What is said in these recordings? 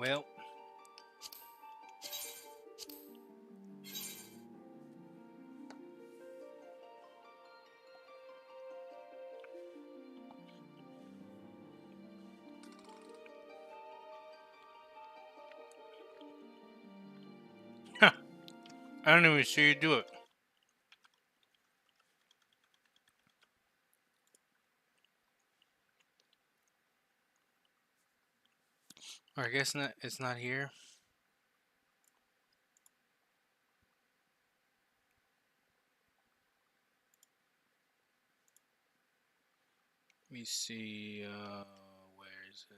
Well, huh, I don't even see you do it. Or I guess not. It's not here. Let me see. Where is it?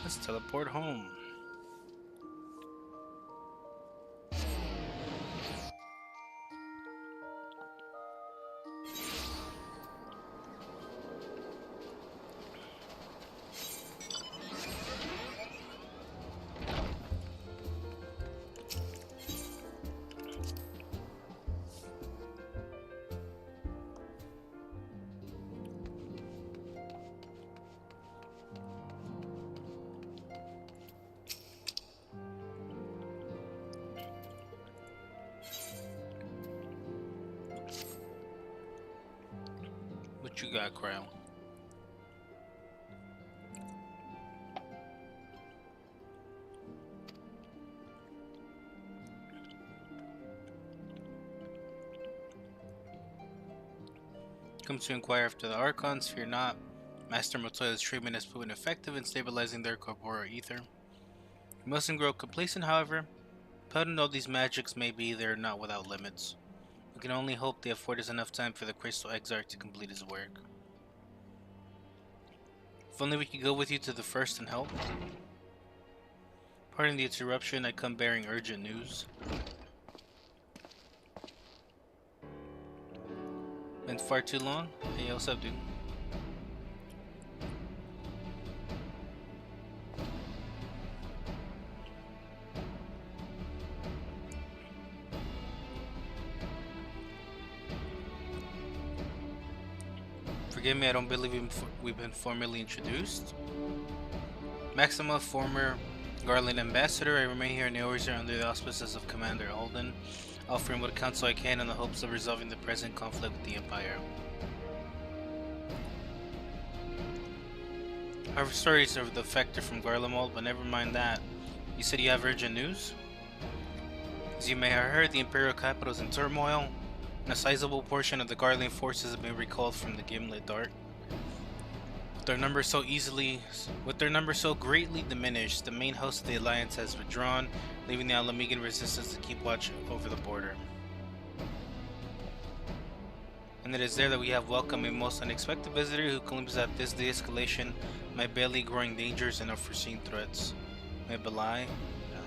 Let's teleport home. What you got, Crown? Come to inquire after the Archons. Fear not. Master Motoya's treatment has proven effective in stabilizing their corporeal ether. You mustn't grow complacent, however. Potent though these magics may be, they are not without limits. We can only hope they afford us enough time for the Crystal Exarch to complete his work. If only we could go with you to the first and help. Pardon the interruption, I come bearing urgent news. Been far too long? Hey, what's up, dude? Forgive me, I don't believe we've been formally introduced. Maxima, former Garland ambassador, I remain here in the Orzer under the auspices of Commander Alden, offering what counsel I can in the hopes of resolving the present conflict with the Empire. I have stories of the Factor from Garlemald, but never mind that. You said you have urgent news? As you may have heard, the Imperial capital is in turmoil, and a sizable portion of the Garland forces have been recalled from the Gimlet Dart. With their numbers so greatly diminished, the main host of the Alliance has withdrawn, leaving the Alamegan resistance to keep watch over the border. And it is there that we have welcomed a most unexpected visitor who claims that this de-escalation might barely growing dangers and unforeseen threats. May belie? No.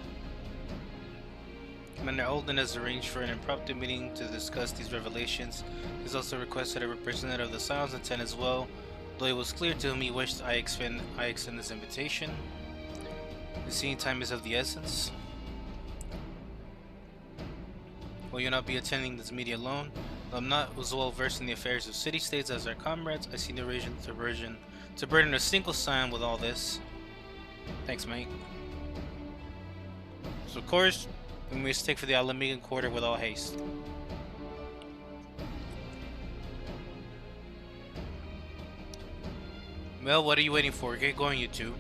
Commander Alden has arranged for an impromptu meeting to discuss these revelations. He's also requested a representative of the Silence attend as well, though it was clear to whom he wished I extend this invitation. The scene time is of the essence. Will you not be attending this meeting alone? Though I'm not as well versed in the affairs of city-states as our comrades, I see no reason to burden a single sign with all this. Thanks, mate. So of course, we must take for the Alamegan quarter with all haste. Well, what are you waiting for? Get going, you two.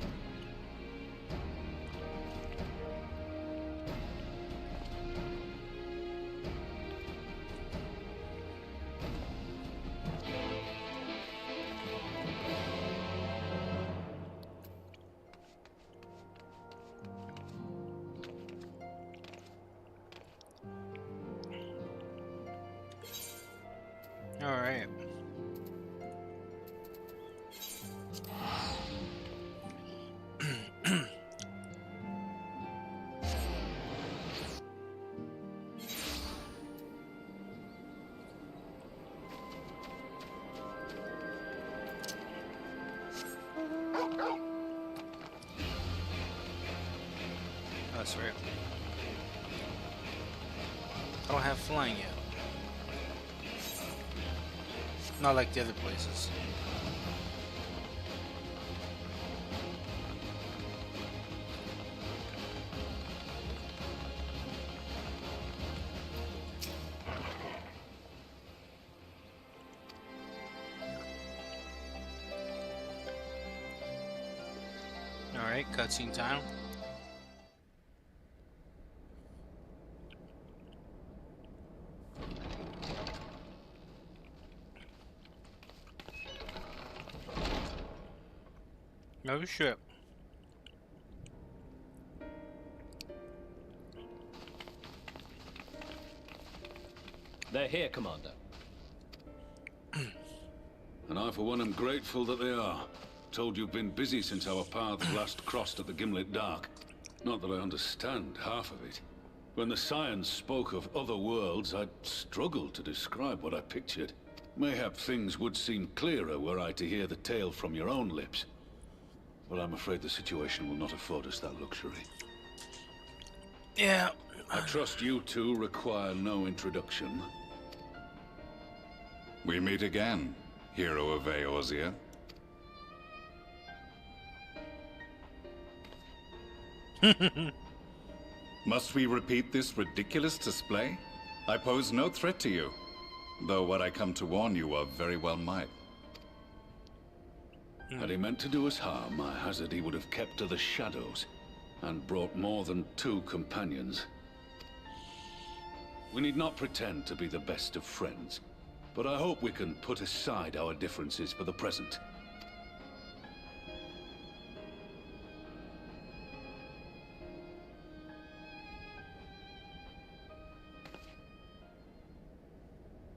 Alright. That's right. I don't have flying yet. Not like the other places. Alright, cutscene time. No shit. They're here, Commander. And I, for one, am grateful that they are. Told you've been busy since our paths last crossed at the Gimlet Dark. Not that I understand half of it. When the Scions spoke of other worlds, I struggled to describe what I pictured. Mayhap things would seem clearer were I to hear the tale from your own lips. But I'm afraid the situation will not afford us that luxury. Yeah. I trust you two require no introduction. We meet again, hero of Eorzea. Must we repeat this ridiculous display? I pose no threat to you, though what I come to warn you of very well might. Had he meant to do us harm, I hazard he would have kept to the shadows, and brought more than 2 companions. We need not pretend to be the best of friends, but I hope we can put aside our differences for the present.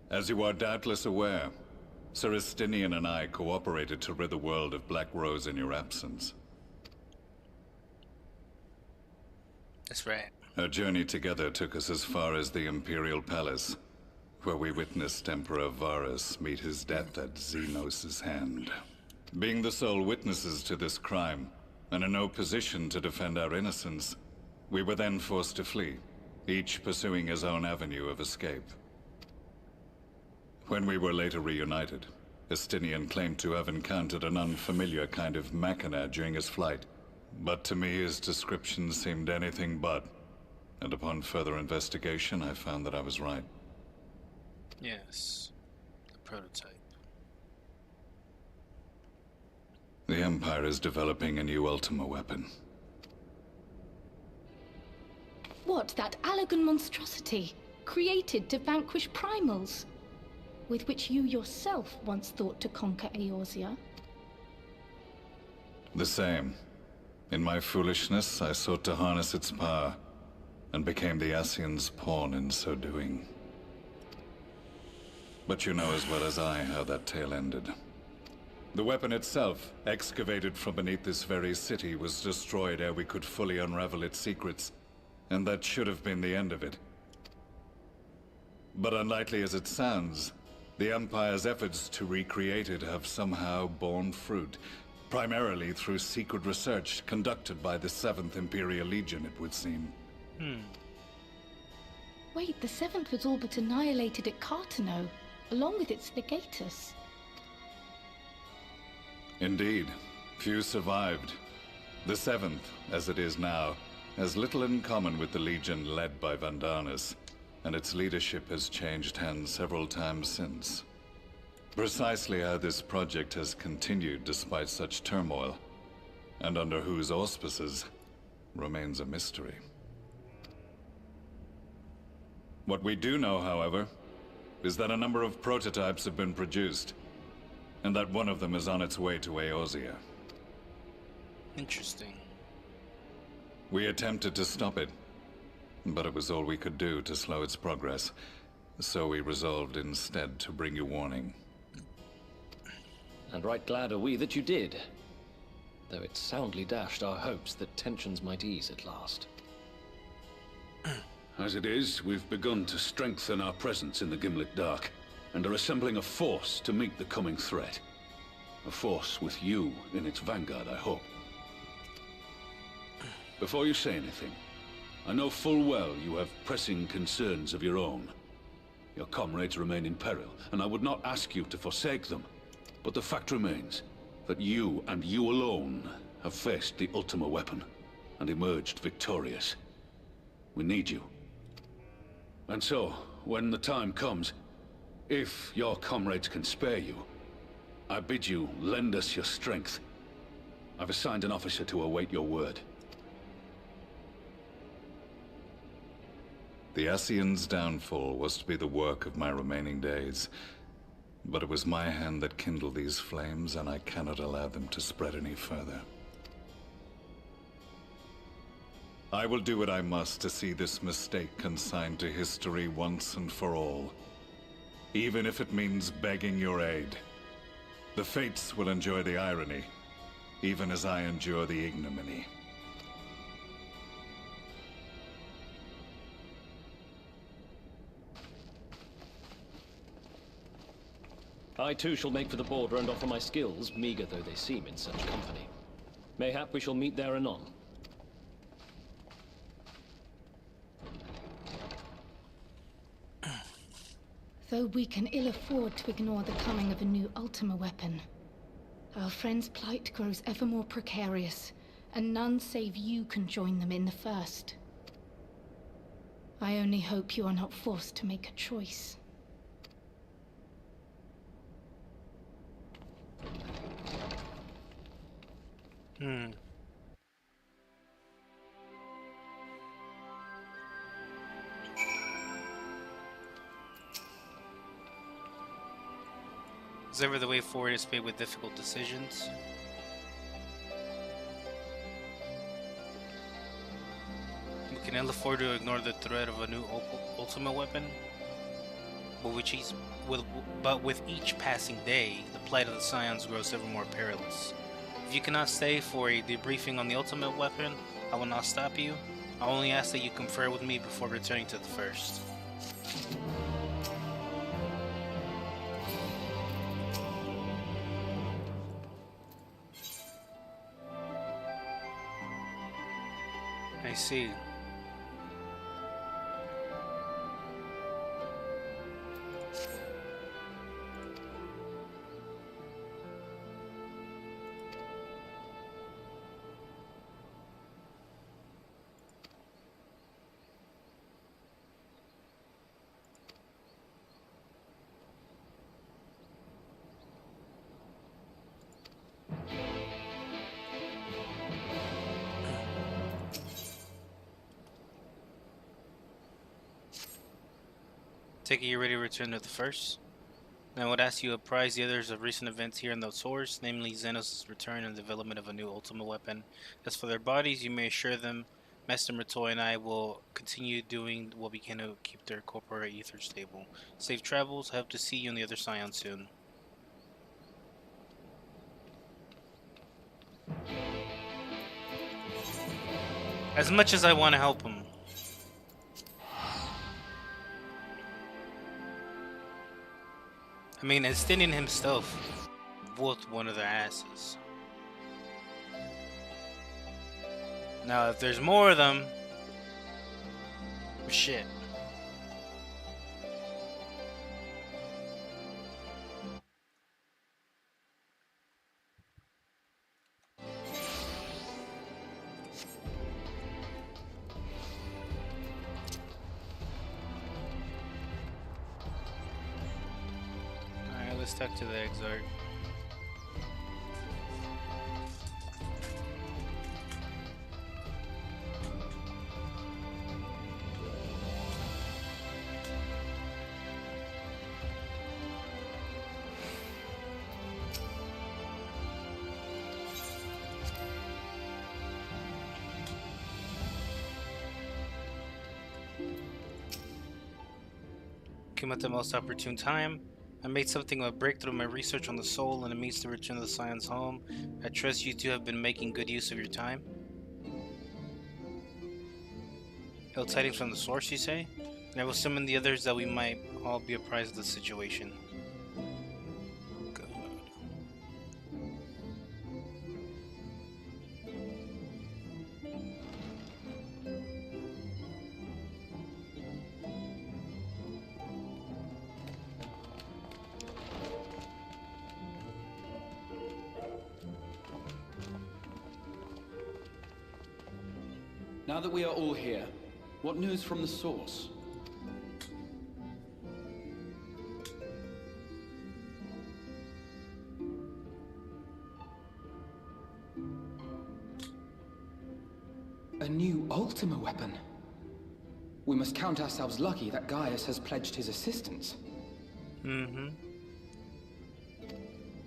As you are doubtless aware, Sir Estinian and I cooperated to rid the world of Black Rose in your absence. That's right. Our journey together took us as far as the Imperial Palace, where we witnessed Emperor Varus meet his death at Xenos' hand. Being the sole witnesses to this crime, and in no position to defend our innocence, we were then forced to flee, each pursuing his own avenue of escape. When we were later reunited, Estinian claimed to have encountered an unfamiliar kind of machina during his flight. But to me, his description seemed anything but. And upon further investigation, I found that I was right. Yes. The prototype. The Empire is developing a new Ultima weapon. What, that Allagan monstrosity, created to vanquish primals? With which you yourself once thought to conquer Eorzea? The same. In my foolishness, I sought to harness its power, and became the Ascian's pawn in so doing. But you know as well as I how that tale ended. The weapon itself, excavated from beneath this very city, was destroyed ere we could fully unravel its secrets, and that should have been the end of it. But unlikely as it sounds, the Empire's efforts to recreate it have somehow borne fruit, primarily through secret research conducted by the 7th Imperial Legion, it would seem. Wait, the 7th was all but annihilated at Cartano, along with its legatus. Indeed. Few survived. The 7th, as it is now, has little in common with the Legion led by Vandanis, and its leadership has changed hands several times since. Precisely how this project has continued despite such turmoil, and under whose auspices, remains a mystery. What we do know, however, is that a number of prototypes have been produced, and that one of them is on its way to Eorzea. Interesting. We attempted to stop it, but it was all we could do to slow its progress, so we resolved instead to bring you warning. And right glad are we that you did. Though it soundly dashed our hopes that tensions might ease at last. As it is, we've begun to strengthen our presence in the Gimlet Dark, and are assembling a force to meet the coming threat. A force with you in its vanguard, I hope. Before you say anything, I know full well you have pressing concerns of your own. Your comrades remain in peril, and I would not ask you to forsake them. But the fact remains that you, and you alone, have faced the Ultima weapon, and emerged victorious. We need you. And so, when the time comes, if your comrades can spare you, I bid you lend us your strength. I've assigned an officer to await your word. The Ascian's downfall was to be the work of my remaining days. But it was my hand that kindled these flames, and I cannot allow them to spread any further. I will do what I must to see this mistake consigned to history once and for all. Even if it means begging your aid. The Fates will enjoy the irony, even as I endure the ignominy. I too shall make for the border and offer my skills, meager though they seem in such company. Mayhap we shall meet there anon. Though we can ill afford to ignore the coming of a new Ultima weapon, our friend's plight grows ever more precarious, and none save you can join them in the first. I only hope you are not forced to make a choice. Is ever the way forward is paved with difficult decisions? We can ill afford to ignore the threat of a new Ultima weapon, but with each passing day, the plight of the Scions grows ever more perilous. If you cannot stay for a debriefing on the ultimate weapon, I will not stop you. I only ask that you confer with me before returning to the first. I see. Take it you're ready to return to the first. I would ask you to apprise the others of recent events here in the source, namely Xenos' return and development of a new Ultima weapon. As for their bodies, you may assure them Master Matoy and I will continue doing what we can to keep their corporate ether stable. Safe travels. I hope to see you on the other Scion soon. As much as I want to help him, I mean, Estinian himself whooped one of their asses. Now, if there's more of them, shit. Let's Let's talk to the Exarch. Came at the most opportune time. I made something of a breakthrough in my research on the soul and it means to return the Scion's home. I trust you two have been making good use of your time. Ill tidings from the source, you say? And I will summon the others that we might all be apprised of the situation. Good. Now that we are all here, what news from the source? A new Ultima weapon. We must count ourselves lucky that Gaius has pledged his assistance. Mm-hmm.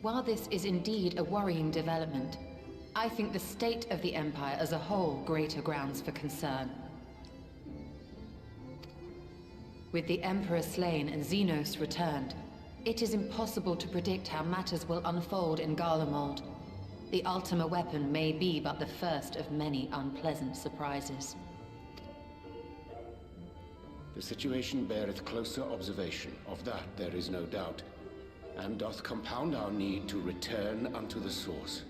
While this is indeed a worrying development, I think the state of the Empire as a whole greater grounds for concern. With the Emperor slain and Xenos returned, it is impossible to predict how matters will unfold in Garlemald. The Ultima weapon may be but the first of many unpleasant surprises. The situation beareth closer observation, of that there is no doubt, and doth compound our need to return unto the source.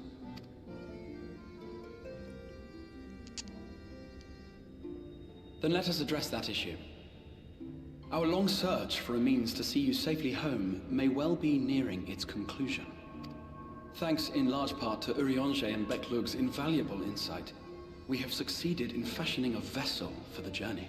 Then let us address that issue. Our long search for a means to see you safely home may well be nearing its conclusion. Thanks in large part to Urianger and Beklug's invaluable insight, we have succeeded in fashioning a vessel for the journey.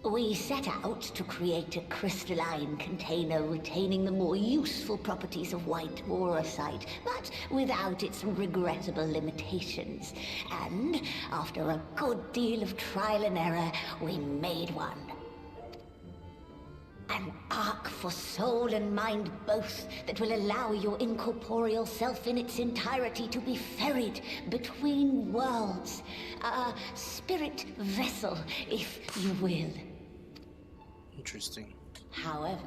We set out to create a crystalline container retaining the more useful properties of white aurosite, but without its regrettable limitations. And after a good deal of trial and error, we made one. An ark for soul and mind both that will allow your incorporeal self in its entirety to be ferried between worlds. A spirit vessel, if you will. Interesting. However,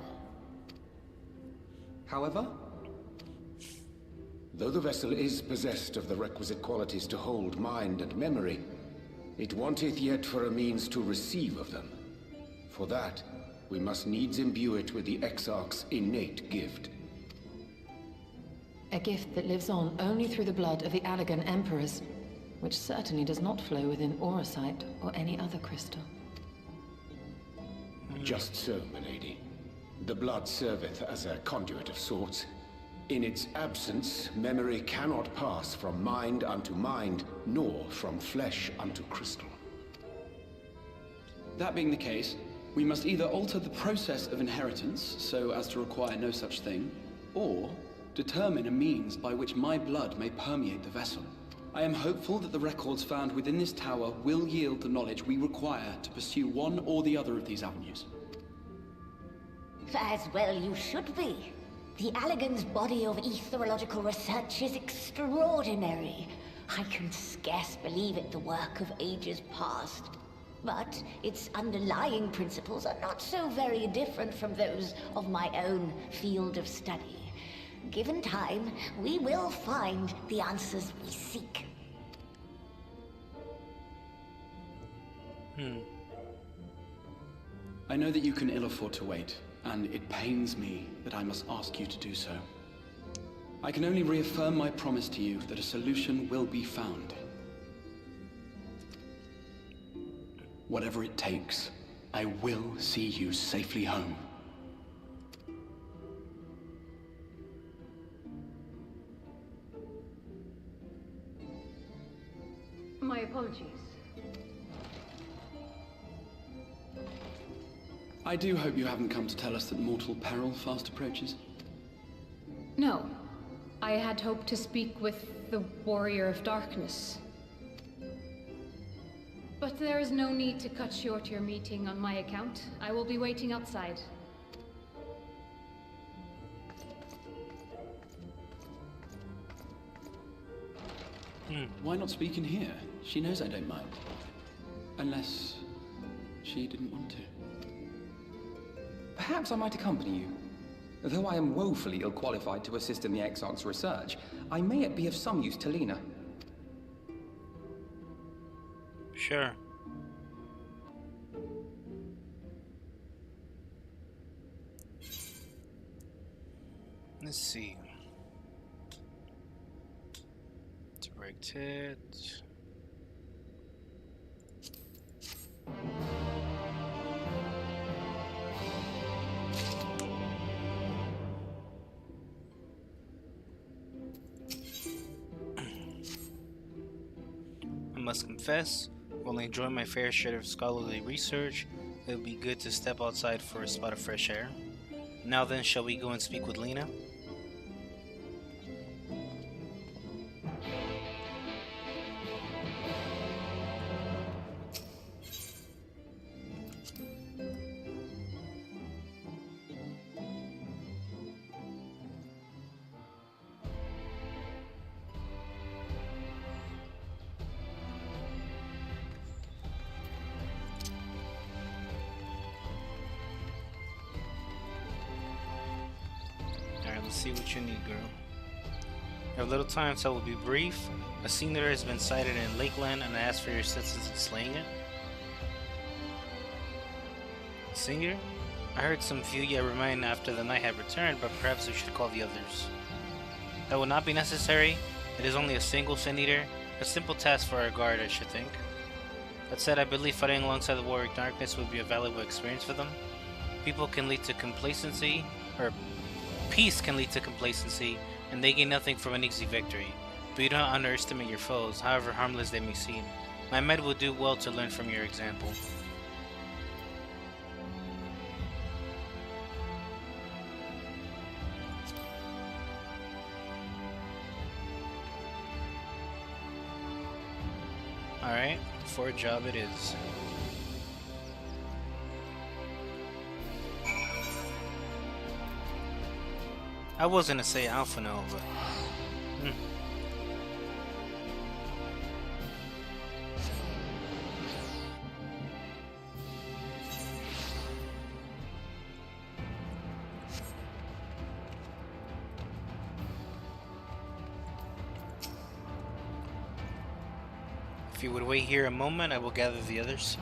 Though the vessel is possessed of the requisite qualities to hold mind and memory, it wanteth yet for a means to receive of them. For that, we must needs imbue it with the Exarch's innate gift. A gift that lives on only through the blood of the Allagan Emperors, which certainly does not flow within aurosite or any other crystal. Just so, milady. The blood serveth as a conduit of sorts. In its absence, memory cannot pass from mind unto mind, nor from flesh unto crystal. That being the case, we must either alter the process of inheritance so as to require no such thing, or determine a means by which my blood may permeate the vessel. I am hopeful that the records found within this tower will yield the knowledge we require to pursue one or the other of these avenues. as well you should be. The Allagan's body of etherological research is extraordinary. I can scarce believe it the work of ages past. But its underlying principles are not so very different from those of my own field of study. Given time, we will find the answers we seek. I know that you can ill afford to wait, and it pains me that I must ask you to do so. I can only reaffirm my promise to you that a solution will be found. Whatever it takes, I will see you safely home. My apologies. I do hope you haven't come to tell us that mortal peril fast approaches. No. I had hoped to speak with the Warrior of Darkness. But there is no need to cut short your meeting on my account. I will be waiting outside. Why not speak in here? She knows I don't mind. Unless she didn't want to. Perhaps I might accompany you. Though I am woefully ill-qualified to assist in the Exarch's research, I may yet be of some use to Lena. Sure. Let's see. Direct hit. I must confess, while enjoying my fair share of scholarly research, it would be good to step outside for a spot of fresh air. Now then, shall we go and speak with Lena? Let's see what you need, girl. I have little time, so I will be brief. A senior has been sighted in Lakeland, and I ask for your assistance in slaying it. Senior? I heard some few yet remain after the night had returned, but perhaps we should call the others. That will not be necessary. It is only a single sin eater. A simple task for our guard, I should think. That said, I believe fighting alongside the Warrior of Darkness would be a valuable experience for them. People can lead to complacency, or peace can lead to complacency, and they gain nothing from an easy victory. But you don't underestimate your foes, however harmless they may seem. My men will do well to learn from your example. Alright, for a job it is. I was gonna say Alpha now, but... If you would wait here a moment, I will gather the others.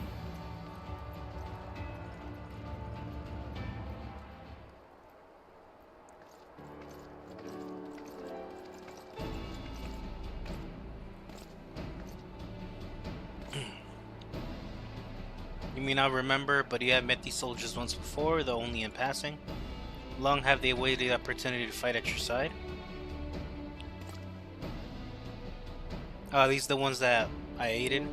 You may not remember, but you have met these soldiers once before, though only in passing. Long have they awaited the opportunity to fight at your side. These are the ones that I aided.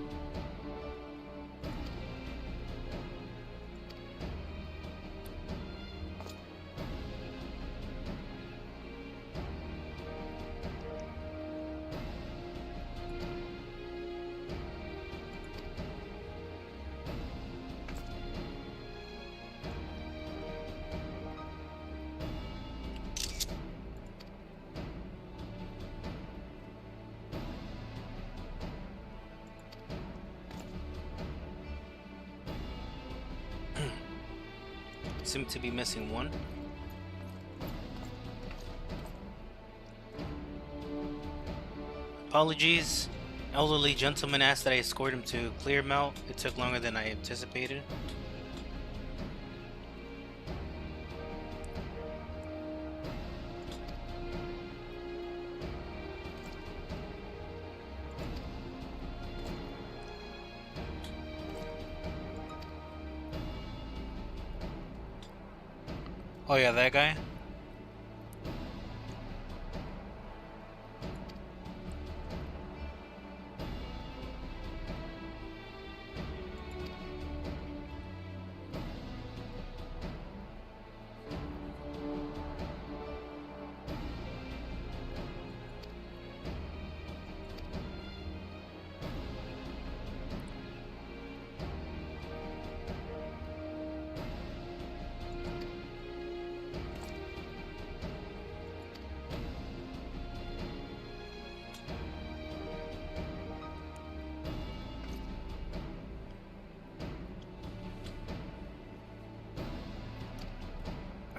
Seem to be missing one. Apologies. Elderly gentleman asked that I escort him to Clearmount. It took longer than I anticipated. Oh yeah, that guy?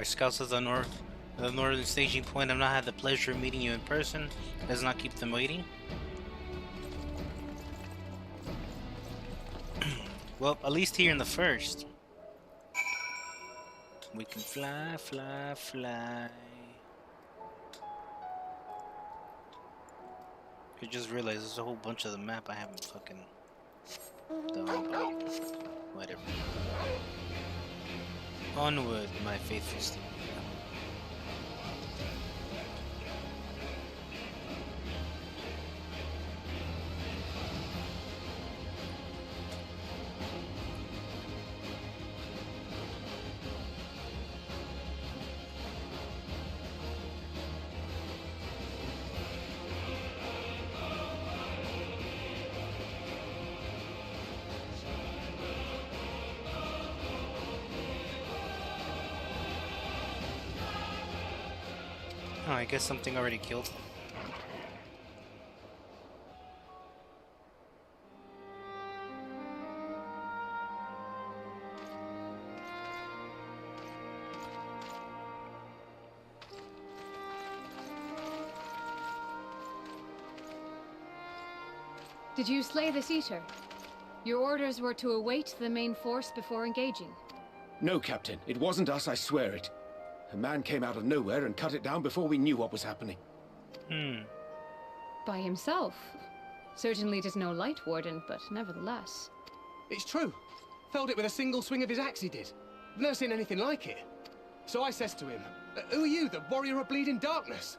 Our scouts at the northern staging point have not had the pleasure of meeting you in person. Does not keep them waiting. Well, at least here in the first. We can fly, fly, fly. I just realized there's a whole bunch of the map I haven't fucking done, but whatever. Onward, my faithful steed. Oh, I guess something already killed. Did you slay this eater? Your orders were to await the main force before engaging. No, Captain. It wasn't us, I swear it. A man came out of nowhere and cut it down before we knew what was happening. By himself? Certainly it is no light warden, but nevertheless. It's true. Felled it with a single swing of his axe, he did. I've never seen anything like it. So I says to him, "Who are you, the warrior of bleeding darkness?"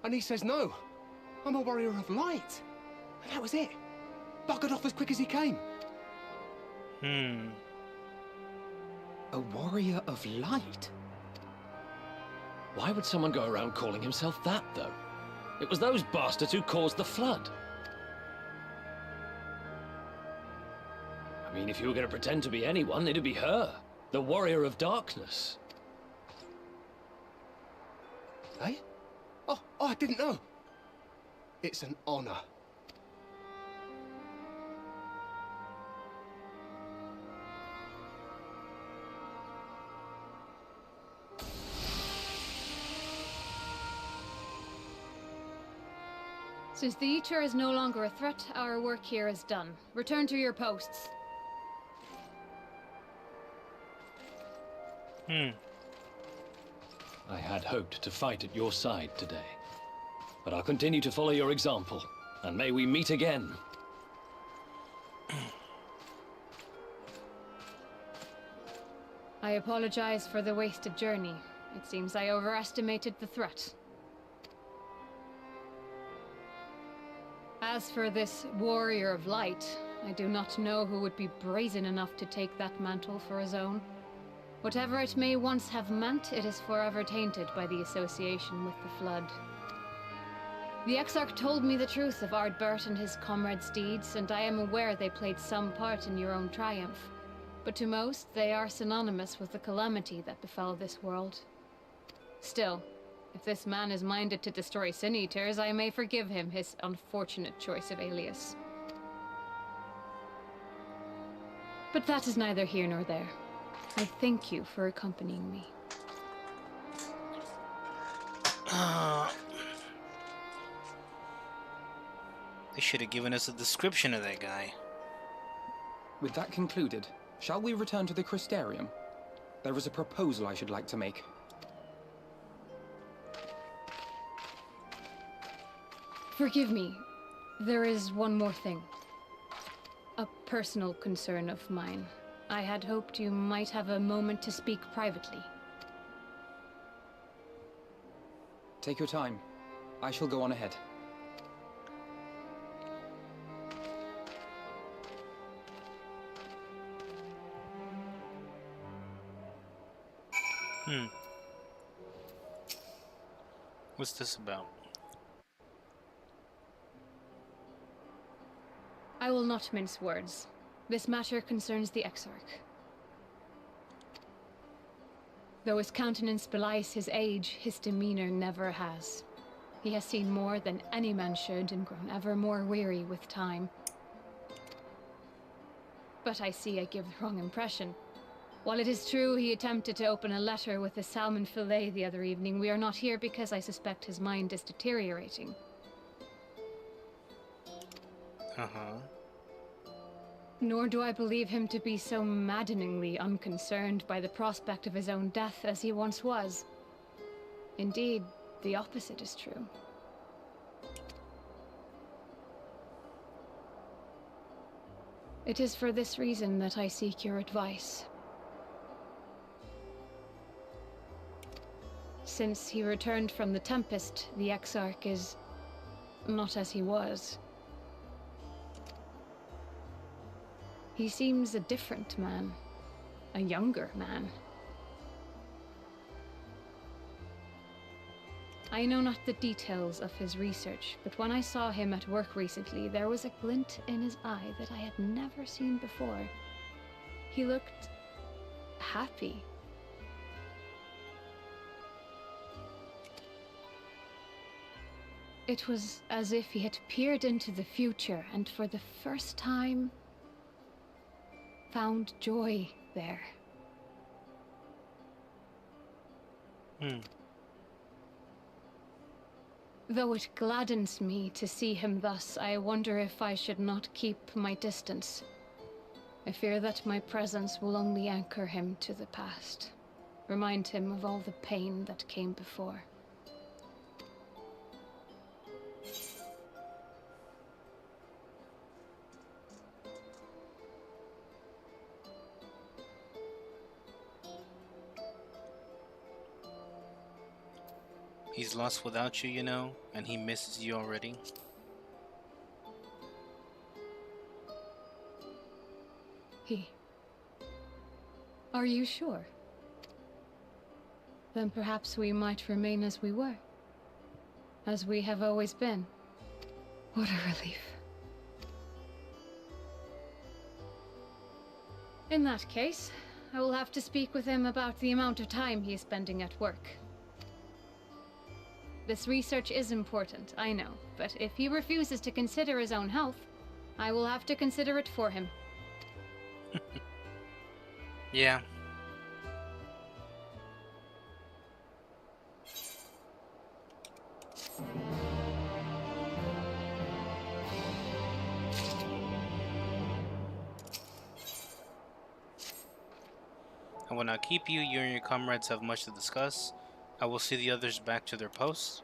And he says, "No, I'm a warrior of light." And that was it. Buggered off as quick as he came. A warrior of light? Why would someone go around calling himself that, though? It was those bastards who caused the flood. I mean, if you were going to pretend to be anyone, it'd be her. The warrior of darkness. Eh? Oh, I didn't know. It's an honor. Since the Eater is no longer a threat, our work here is done. Return to your posts. I had hoped to fight at your side today. But I'll continue to follow your example, and may we meet again. I apologize for the wasted journey. It seems I overestimated the threat. As for this warrior of light, I do not know who would be brazen enough to take that mantle for his own. Whatever it may once have meant, it is forever tainted by the association with the Flood. The Exarch told me the truth of Ardbert and his comrades' deeds, and I am aware they played some part in your own triumph. But to most, they are synonymous with the calamity that befell this world. Still, if this man is minded to destroy Sin Eaters, I may forgive him his unfortunate choice of alias. But that is neither here nor there. I thank you for accompanying me. They should have given us a description of that guy. With that concluded, shall we return to the Crystarium? There is a proposal I should like to make. Forgive me. There is one more thing. A personal concern of mine. I had hoped you might have a moment to speak privately. Take your time. I shall go on ahead. What's this about? I will not mince words. This matter concerns the Exarch. Though his countenance belies his age, his demeanor never has. He has seen more than any man should and grown ever more weary with time. But I see I give the wrong impression. While it is true he attempted to open a letter with a salmon fillet the other evening, we are not here because I suspect his mind is deteriorating. Uh-huh. Nor do I believe him to be so maddeningly unconcerned by the prospect of his own death as he once was. Indeed, the opposite is true. It is for this reason that I seek your advice. Since he returned from the Tempest, the Exarch is not as he was. He seems a different man, a younger man. I know not the details of his research, but when I saw him at work recently, there was a glint in his eye that I had never seen before. He looked happy. It was as if he had peered into the future and for the first time found joy there. Though it gladdens me to see him thus, I wonder if I should not keep my distance. I fear that my presence will only anchor him to the past, remind him of all the pain that came before. He's lost without you, you know, and he misses you already. Are you sure? Then perhaps we might remain as we were. As we have always been. What a relief. In that case, I will have to speak with him about the amount of time he is spending at work. This research is important, I know, but if he refuses to consider his own health, I will have to consider it for him. Yeah. I will not keep you. You and your comrades have much to discuss. I will see the others back to their posts.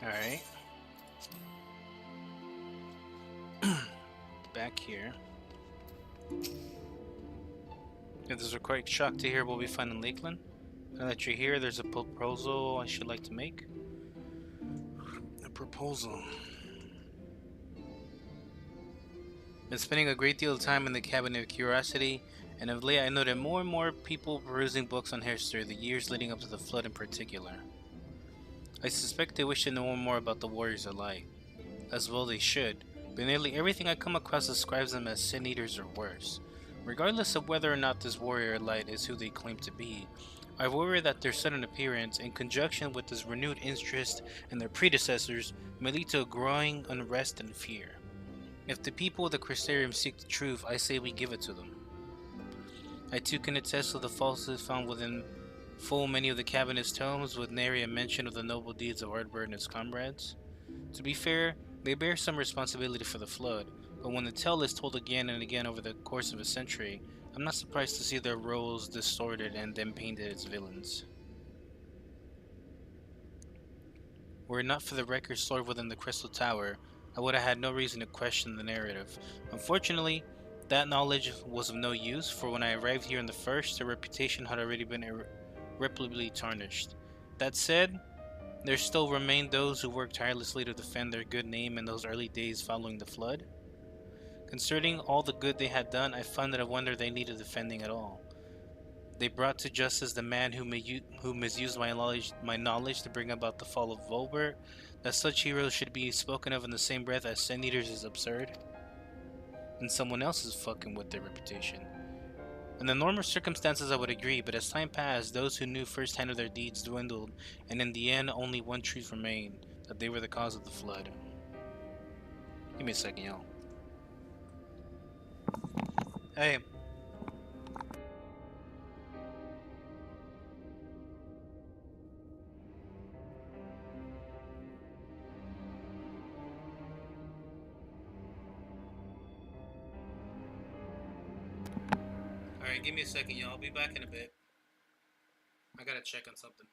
Alright. Back here. Yeah, those are quite shocked to hear what we find in Lakeland. Now that you're here, there's a proposal I should like to make. A proposal. Been spending a great deal of time in the Cabinet of Curiosity, and of late I noted more and more people perusing books on history, the years leading up to the Flood in particular. I suspect they wish to know more about the Warriors of Light. As well they should, but nearly everything I come across describes them as Sin Eaters or worse. Regardless of whether or not this Warrior of Light is who they claim to be, I worry that their sudden appearance, in conjunction with this renewed interest in their predecessors, may lead to a growing unrest and fear. If the people of the Crystarium seek the truth, I say we give it to them. I too can attest to the falsehoods found within full many of the Cabinet's tomes, with nary a mention of the noble deeds of Ardbert and his comrades. To be fair, they bear some responsibility for the Flood, but when the tale is told again and again over the course of a century, I'm not surprised to see their roles distorted and them painted as villains. Were it not for the record stored within the Crystal Tower, I would have had no reason to question the narrative. Unfortunately, that knowledge was of no use, for when I arrived here in the first, their reputation had already been irreparably tarnished. That said, There still remain those who worked tirelessly to defend their good name in those early days following the flood. Concerning all the good they had done, I found that I wonder they needed defending at all. They brought to justice the man who misused my knowledge to bring about the fall of Volbert. That such heroes should be spoken of in the same breath as Sin Eaters is absurd. And someone else is fucking with their reputation. In the normal circumstances I would agree, but as time passed, those who knew firsthand of their deeds dwindled, and in the end only one truth remained, that they were the cause of the flood. Give me a second, y'all. Hey. Alright, give me a second, y'all. I'll be back in a bit. I gotta check on something.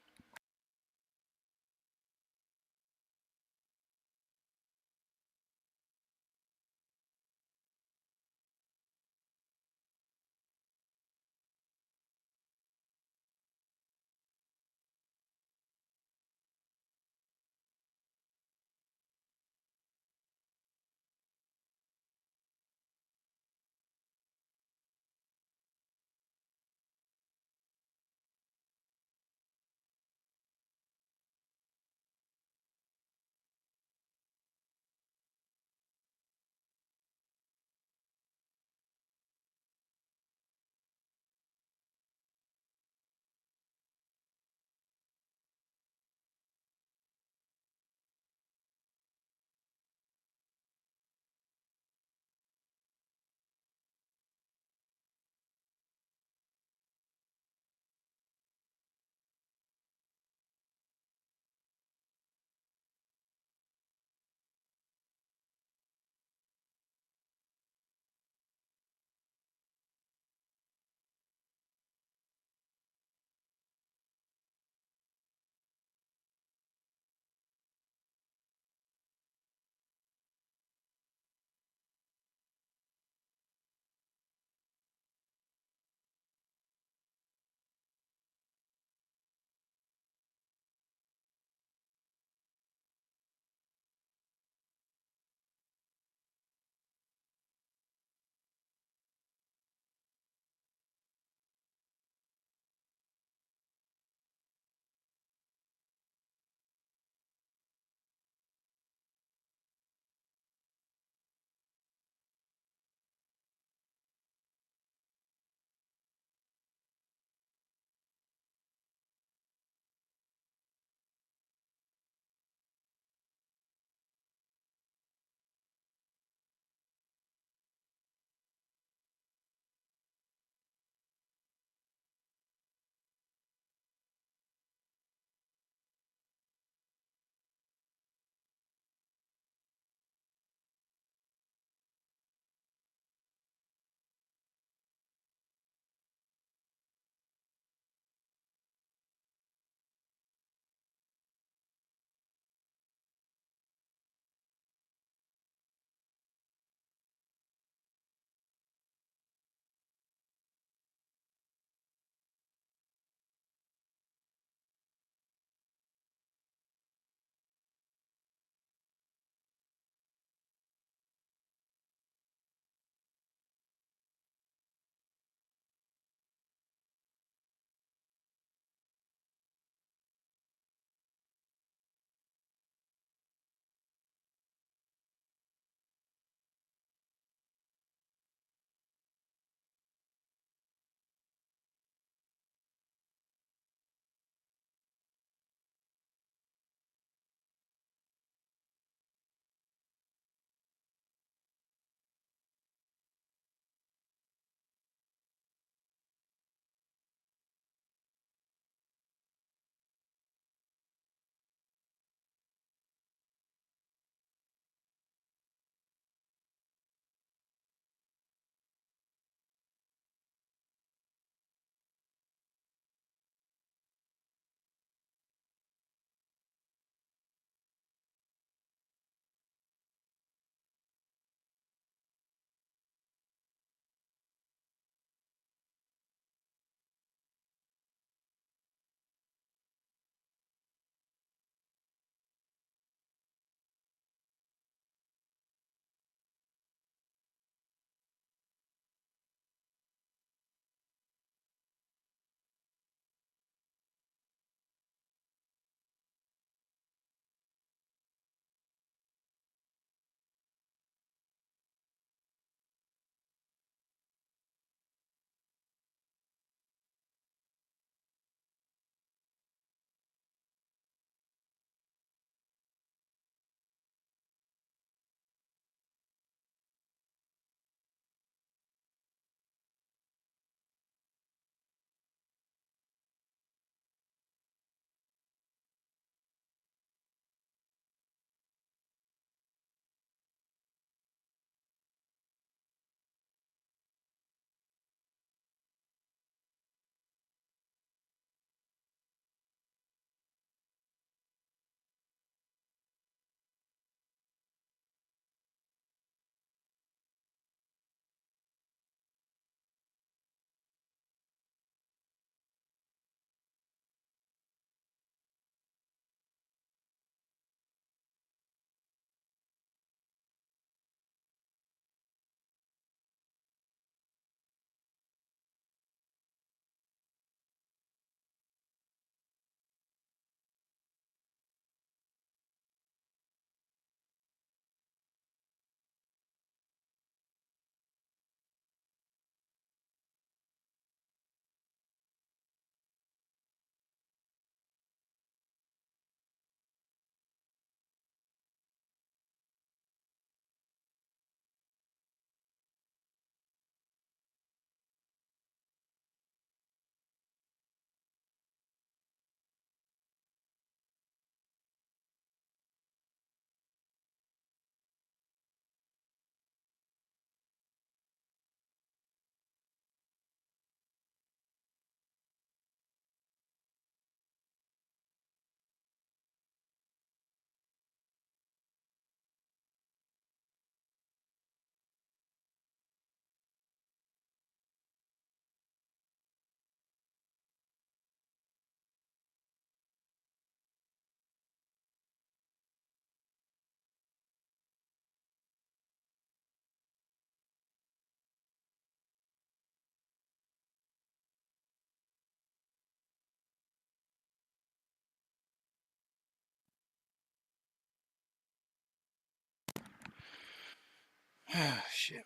Shit.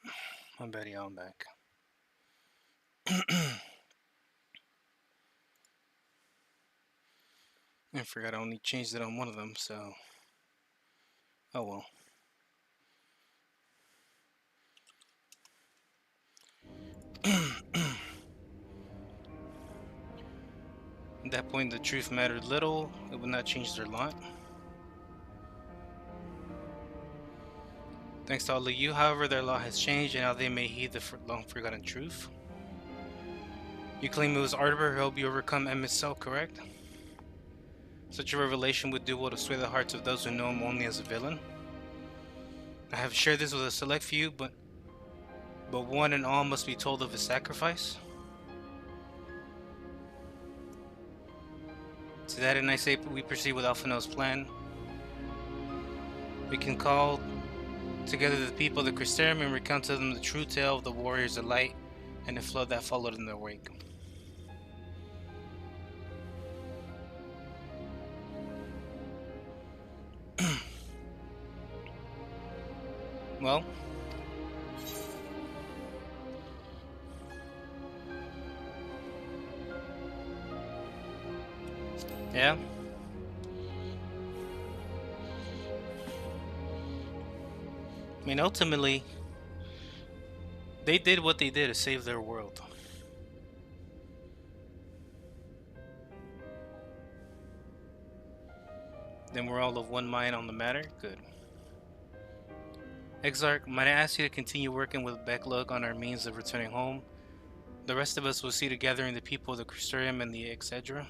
My bad, y'all, I'm back. I forgot I only changed it on one of them, so... Oh well. At that point, the truth mattered little. It would not change their lot. Thanks to all of you, however, their law has changed, and now they may heed the long-forgotten truth. You claim it was Arteber who helped you overcome Emmett's cell, correct? Such a revelation would do well to sway the hearts of those who know him only as a villain. I have shared this with a select few, but one and all must be told of his sacrifice. To that end I say we proceed with Alphinaud's plan. We can call together the people of the Crystarium and recount to them the true tale of the Warriors of Light and the flood that followed in their wake. Well, yeah. I mean, ultimately, they did what they did to save their world. Then we're all of one mind on the matter? Good. Exarch, might I ask you to continue working with Becklug on our means of returning home? The rest of us will see to gathering the people of the Crystarium and the etc.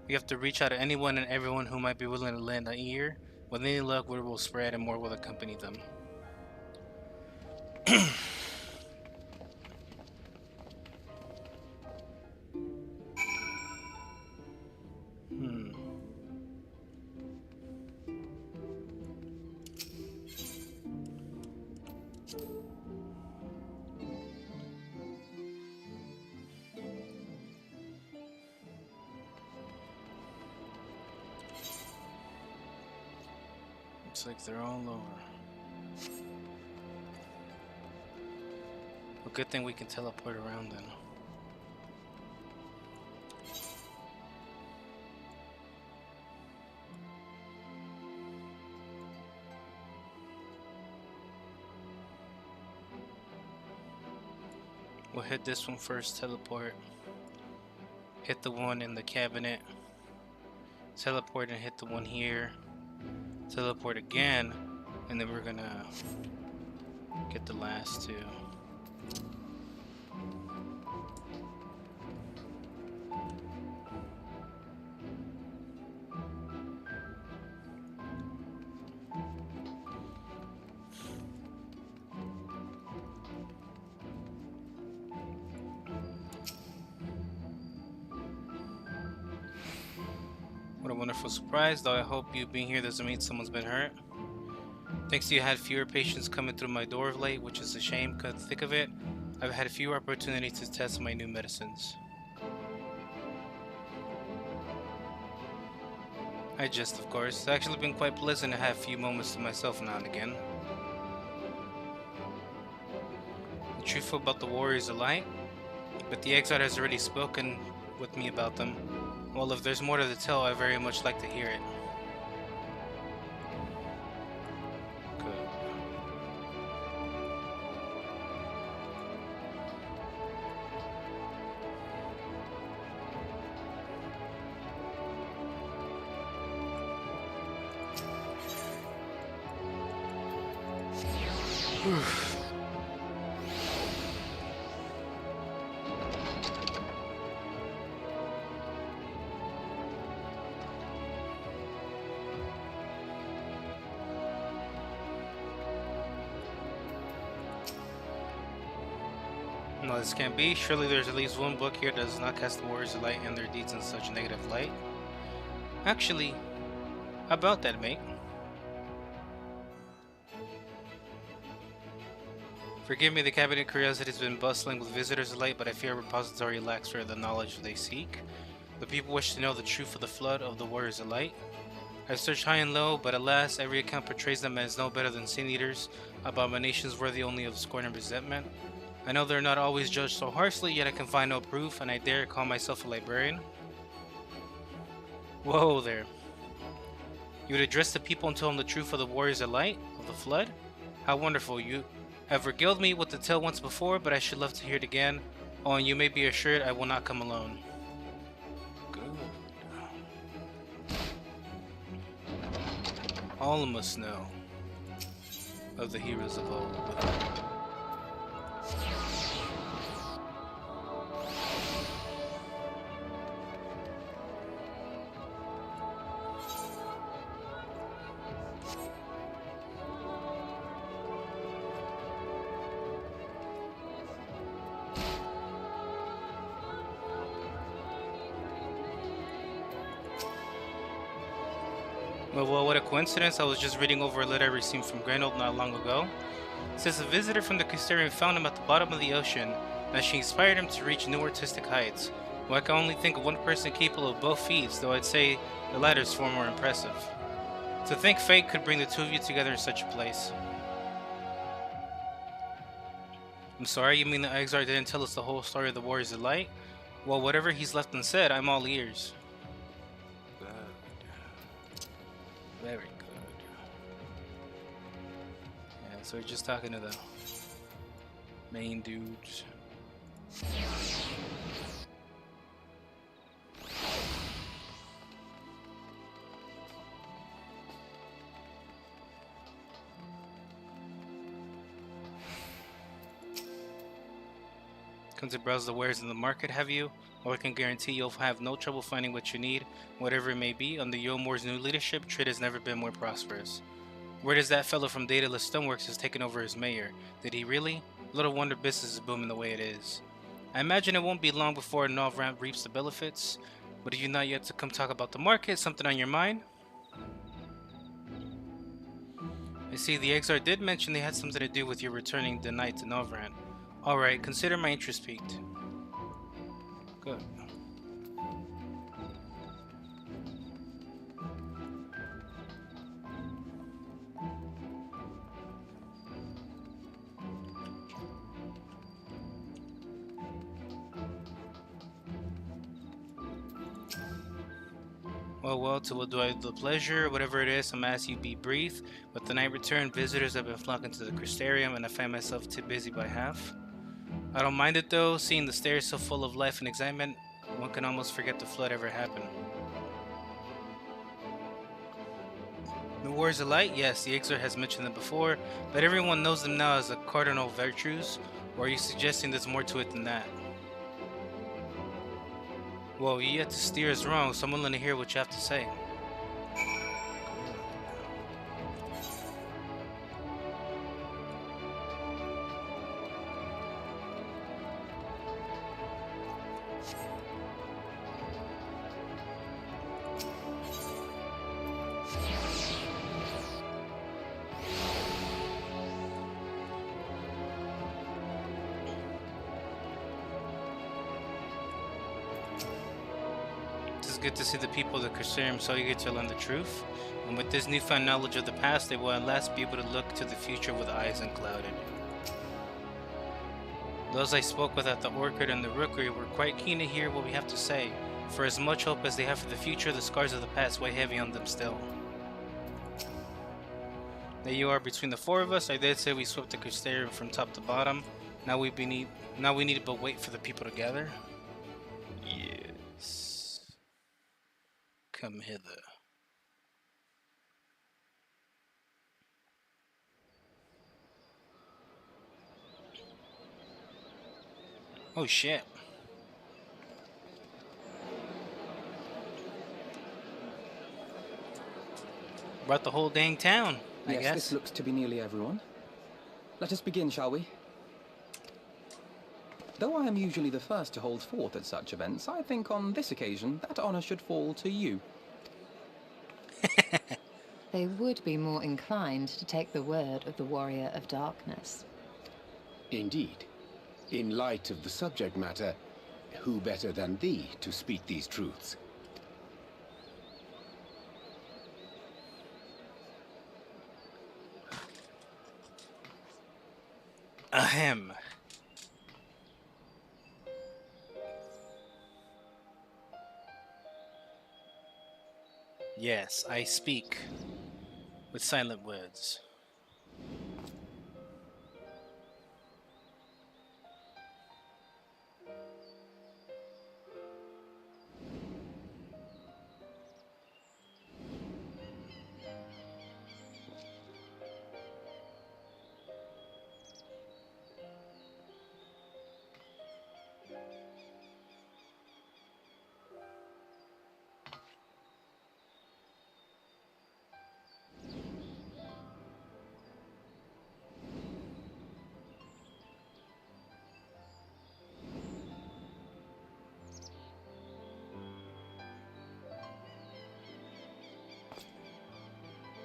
We have to reach out to anyone and everyone who might be willing to lend an ear. With any luck, word will spread and more will accompany them. Looks like they're all over. Well, good thing we can teleport around then. We'll hit this one first, teleport. Hit the one in the cabinet. Teleport and hit the one here. Teleport again, and then we're gonna get the last two. What a wonderful surprise, though I hope you being here doesn't mean someone's been hurt. Thanks to you, I had fewer patients coming through my door of late, which is a shame, because thick of it, I've had fewer opportunities to test my new medicines. I jest, of course. It's actually been quite pleasant to have a few moments to myself now and again. The truth about the Warriors of Light, but the Exarch has already spoken with me about them. Well, if there's more to the tale, I very much like to hear it. Good. No, this can't be. Surely there's at least one book here that does not cast the Warriors of Light and their deeds in such negative light. Actually, how about that, mate? Forgive me, the cabinet curiosity has been bustling with visitors of light, but I fear repository lacks for the knowledge they seek. The people wish to know the truth of the flood of the Warriors of Light. I've searched high and low, but alas, every account portrays them as no better than sin eaters, abominations worthy only of scorn and resentment. I know they're not always judged so harshly, yet I can find no proof, and I dare call myself a librarian. Whoa there. You would address the people and tell them the truth of the warriors of light, of the flood? How wonderful. You have regaled me with the tale once before, but I should love to hear it again. Oh, and you may be assured I will not come alone. Good. All must know of the heroes of old. Well, what a coincidence. I was just reading over a letter I received from Grenoble not long ago. It says a visitor from the Custarium found him at the bottom of the ocean, and she inspired him to reach new artistic heights. Well, I can only think of one person capable of both feats, though I'd say the latter is far more impressive. To think fate could bring the two of you together in such a place. I'm sorry, you mean the Exar didn't tell us the whole story of the Warriors of Light? Well, whatever he's left unsaid, I'm all ears. Very good. Yeah, so we're just talking to the main dudes. Come to browse the wares in the market, have you? Well, I can guarantee you'll have no trouble finding what you need, whatever it may be. Under Yomor's new leadership, trade has never been more prosperous. Where does that fellow from Daedalus Stoneworks has taken over as mayor? Did he really? Little wonder business is booming the way it is. I imagine it won't be long before Novran reaps the benefits. But if you're not yet to come talk about the market, something on your mind? I see the Exar did mention they had something to do with your returning the night to Novran. Alright, consider my interest piqued. Good. Well, to what do I have the pleasure? Whatever it is, I'm asking you be brief. With the night return, visitors have been flocking to the Crystarium, and I find myself too busy by half. I don't mind it though, seeing the stairs so full of life and excitement, one can almost forget the flood ever happened. The Warriors of Light? Yes, the Exar has mentioned them before, but everyone knows them now as the cardinal virtues, or are you suggesting there's more to it than that? Well, you yet to steer us wrong, so I'm willing to hear what you have to say. Good to see the people of the Crystarium so eager to learn the truth, and with this newfound knowledge of the past, they will at last be able to look to the future with eyes unclouded. Those I spoke with at the Orchard and the Rookery were quite keen to hear what we have to say, for as much hope as they have for the future, the scars of the past weigh heavy on them still. There you are between the four of us. I did say we swept the Crystarium from top to bottom. Now we need but wait for the people to gather. Yes. Come hither. Oh shit. Brought the whole dang town, I guess. This looks to be nearly everyone. Let us begin, shall we? Though I am usually the first to hold forth at such events, I think on this occasion that honor should fall to you. They would be more inclined to take the word of the Warrior of Darkness. Indeed. In light of the subject matter, who better than thee to speak these truths? Ahem. Yes, I speak with silent words.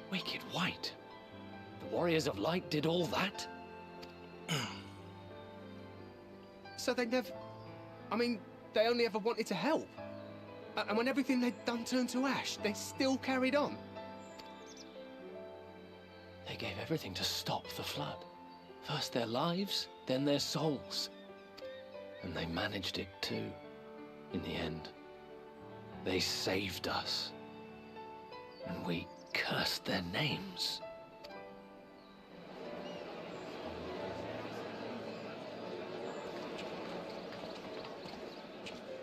Wicked White. The Warriors of Light did all that? So they never... I mean, they only ever wanted to help. And when everything they'd done turned to ash, they still carried on. They gave everything to stop the flood. First their lives, then their souls. And they managed it too, in the end. They saved us. And we cursed their names.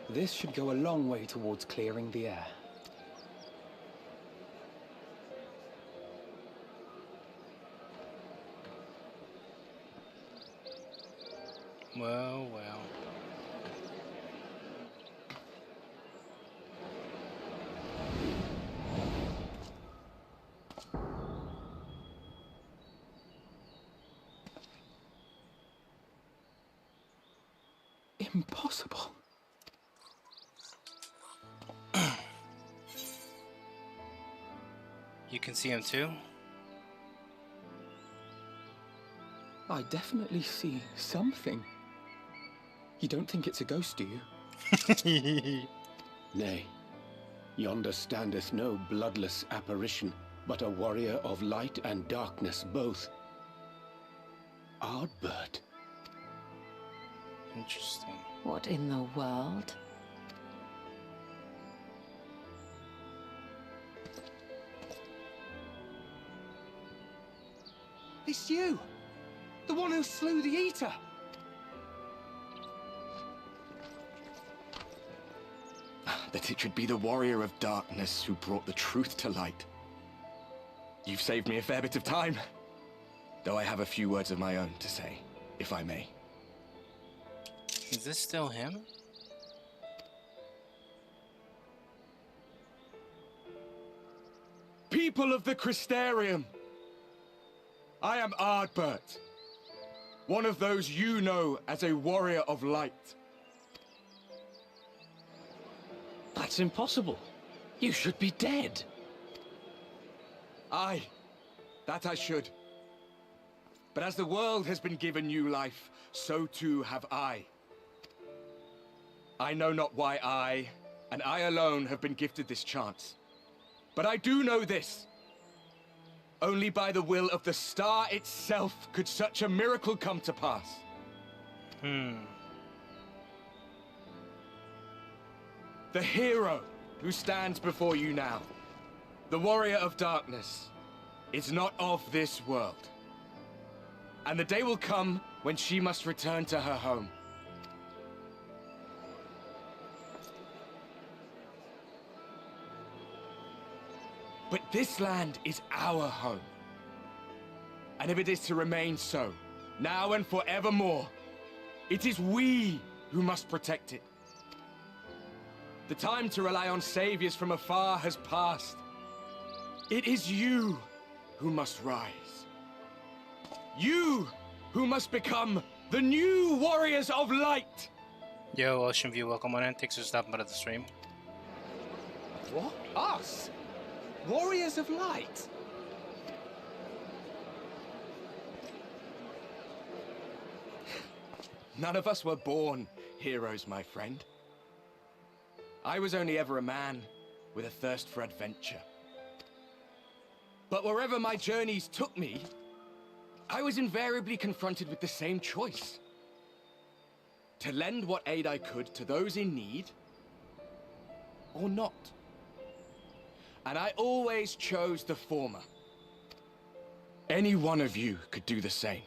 This should go a long way towards clearing the air. Well, well. Impossible. You can see him too? I definitely see something. You don't think it's a ghost, do you? Nay, yonder standeth no bloodless apparition, but a warrior of light and darkness both. Ardbert. Interesting. What in the world? It's you! The one who slew the Eater! That it should be the warrior of darkness who brought the truth to light. You've saved me a fair bit of time, though I have a few words of my own to say, if I may. Is this still him? People of the Crystarium! I am Ardbert, one of those you know as a warrior of light. That's impossible. You should be dead. Aye, that I should. But as the world has been given new life, so too have I. I know not why I, and I alone, have been gifted this chance. But I do know this. Only by the will of the star itself could such a miracle come to pass. The hero who stands before you now, the warrior of darkness, is not of this world. And the day will come when she must return to her home. But this land is our home. And if it is to remain so, now and forevermore, it is we who must protect it. The time to rely on saviors from afar has passed. It is you who must rise. You who must become the new warriors of light. Yo, Ocean View, welcome on in. Thanks for stopping by the stream. What? Us? Warriors of Light? None of us were born heroes, my friend. I was only ever a man with a thirst for adventure. But wherever my journeys took me, I was invariably confronted with the same choice. To lend what aid I could to those in need, or not. And I always chose the former. Any one of you could do the same.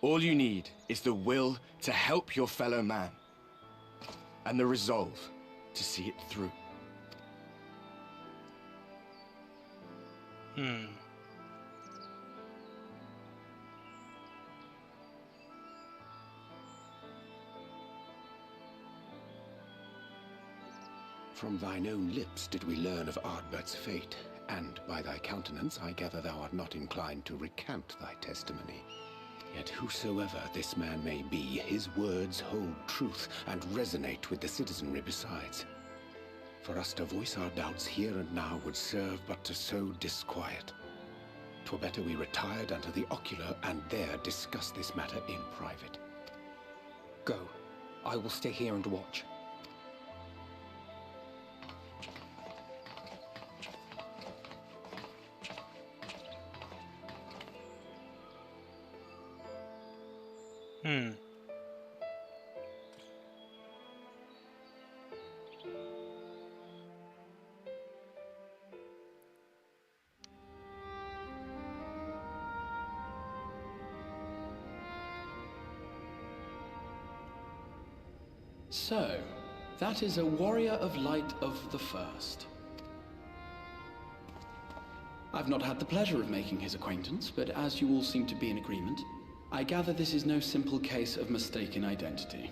All you need is the will to help your fellow man, and the resolve to see it through. From thine own lips did we learn of Ardbert's fate, and by thy countenance I gather thou art not inclined to recant thy testimony. Yet whosoever this man may be, his words hold truth and resonate with the citizenry besides. For us to voice our doubts here and now would serve but to sow disquiet. 'Twere better we retired unto the ocular and there discuss this matter in private. Go. I will stay here and watch. So, that is a warrior of light of the first. I've not had the pleasure of making his acquaintance, but as you all seem to be in agreement, I gather this is no simple case of mistaken identity.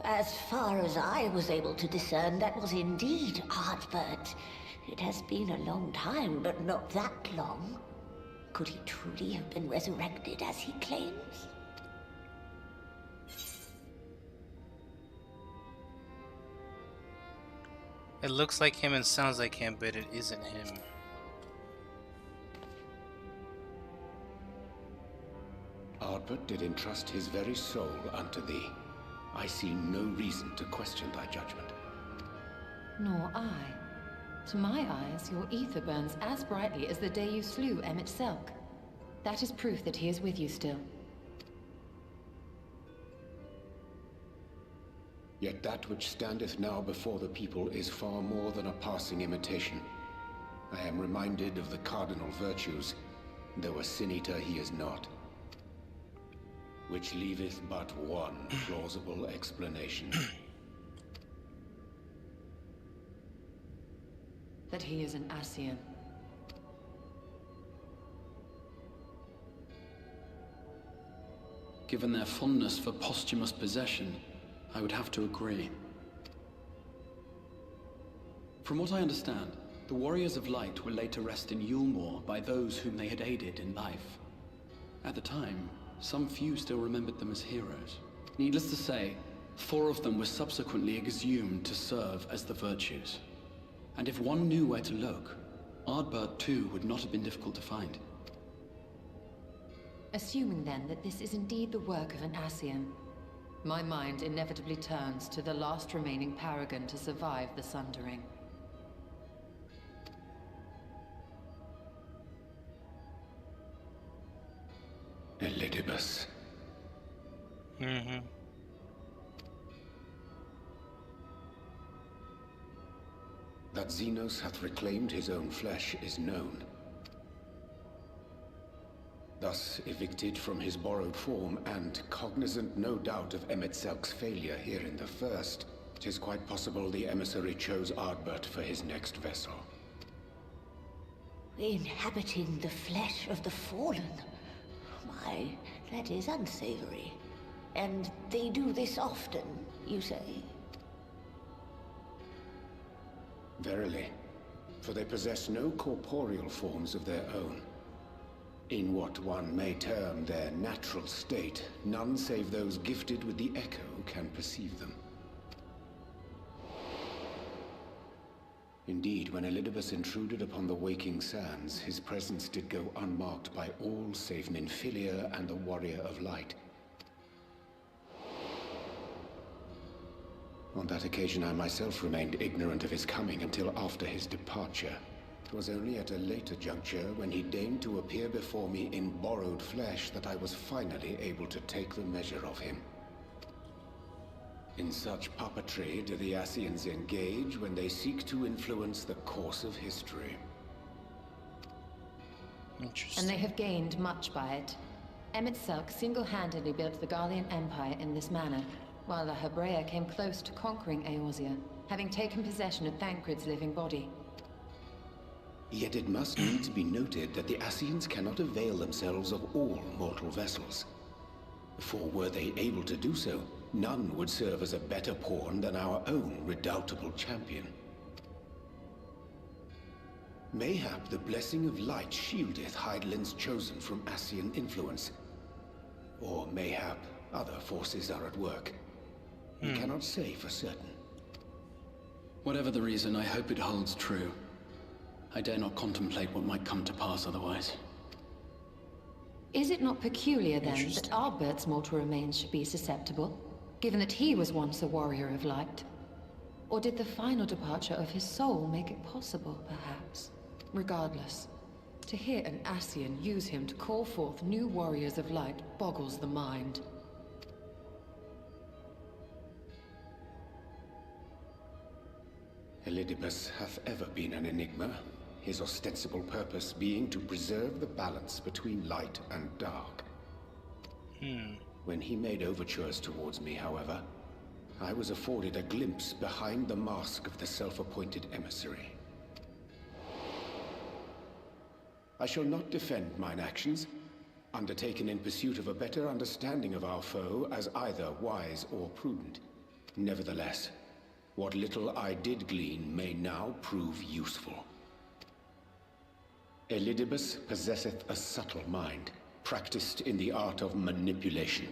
As far as I was able to discern, that was indeed Ardbert. It has been a long time, but not that long. Could he truly have been resurrected as he claims? It looks like him and sounds like him, but it isn't him. Ardbert did entrust his very soul unto thee. I see no reason to question thy judgment. Nor I. To my eyes, your ether burns as brightly as the day you slew Emmett Selk. That is proof that he is with you still. Yet that which standeth now before the people is far more than a passing imitation. I am reminded of the cardinal virtues, though a sin-eater he is not. Which leaveth but one plausible explanation. That he is an Ascian. Given their fondness for posthumous possession, I would have to agree. From what I understand, the Warriors of Light were laid to rest in Yulmore by those whom they had aided in life. At the time, some few still remembered them as heroes. Needless to say, 4 of them were subsequently exhumed to serve as the Virtues. And if one knew where to look, Ardbert too would not have been difficult to find. Assuming then that this is indeed the work of an Ascian, my mind inevitably turns to the last remaining paragon to survive the Sundering. Elidibus. That Xenos hath reclaimed his own flesh is known. Thus evicted from his borrowed form, and cognizant no doubt of Emmett Selk's failure here in the first, 'tis quite possible the emissary chose Ardbert for his next vessel. Inhabiting the flesh of the fallen? My, that is unsavory. And they do this often, you say? Verily, for they possess no corporeal forms of their own. In what one may term their natural state, none save those gifted with the echo can perceive them. Indeed, when Elidibus intruded upon the waking sands, his presence did go unmarked by all save Ninfilia and the Warrior of Light. On that occasion I myself remained ignorant of his coming until after his departure. was only at a later juncture, when he deigned to appear before me in borrowed flesh, that I was finally able to take the measure of him. In such puppetry do the Ascians engage when they seek to influence the course of history. And they have gained much by it. Emmett Selk single-handedly built the Garlean Empire in this manner, while the Hebrea came close to conquering Eorzea, having taken possession of Thancred's living body. Yet it must needs be noted that the Ascians cannot avail themselves of all mortal vessels. For were they able to do so, none would serve as a better pawn than our own redoubtable champion. Mayhap the blessing of light shieldeth Hydaelyn's chosen from Ascian influence. Or mayhap other forces are at work. We cannot say for certain. Whatever the reason, I hope it holds true. I dare not contemplate what might come to pass otherwise. Is it not peculiar, then, that Ardbert's mortal remains should be susceptible, given that he was once a warrior of light? Or did the final departure of his soul make it possible, perhaps? Regardless, to hear an Ascian use him to call forth new warriors of light boggles the mind. Elidibus hath ever been an enigma, his ostensible purpose being to preserve the balance between light and dark. When he made overtures towards me, however, I was afforded a glimpse behind the mask of the self-appointed emissary. I shall not defend mine actions, undertaken in pursuit of a better understanding of our foe, as either wise or prudent. Nevertheless, what little I did glean may now prove useful. Elidibus possesseth a subtle mind, practiced in the art of manipulation.